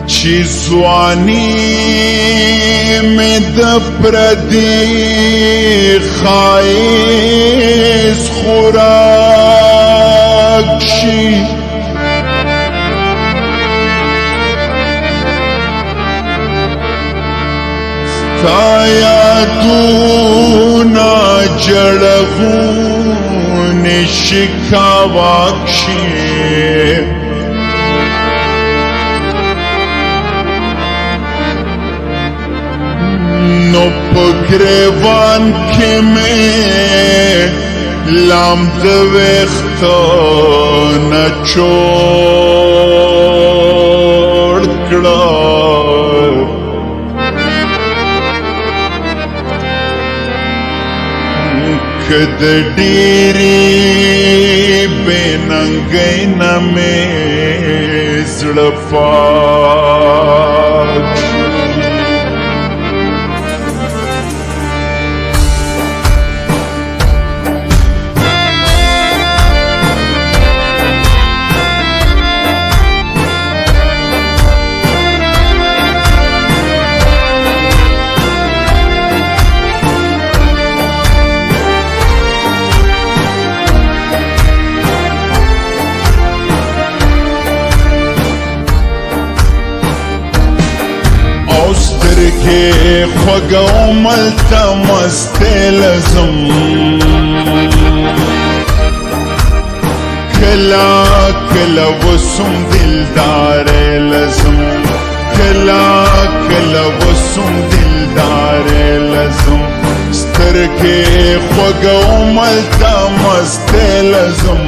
چې ځواني مې د پردي ښایست خوراک شي ستا یادونه جړغونې شکاواک شي نو په ګریوان کې مې لام د ویښتو نه جوړ کړه که د ډېرې بې ننګۍ نه مې زړه پاک سترګې خوږه ملته مستې لزم کله کله وسم دلدارې لزم کله کله وسم دلدارې لزم سترګې خوږه ملته مستې لزم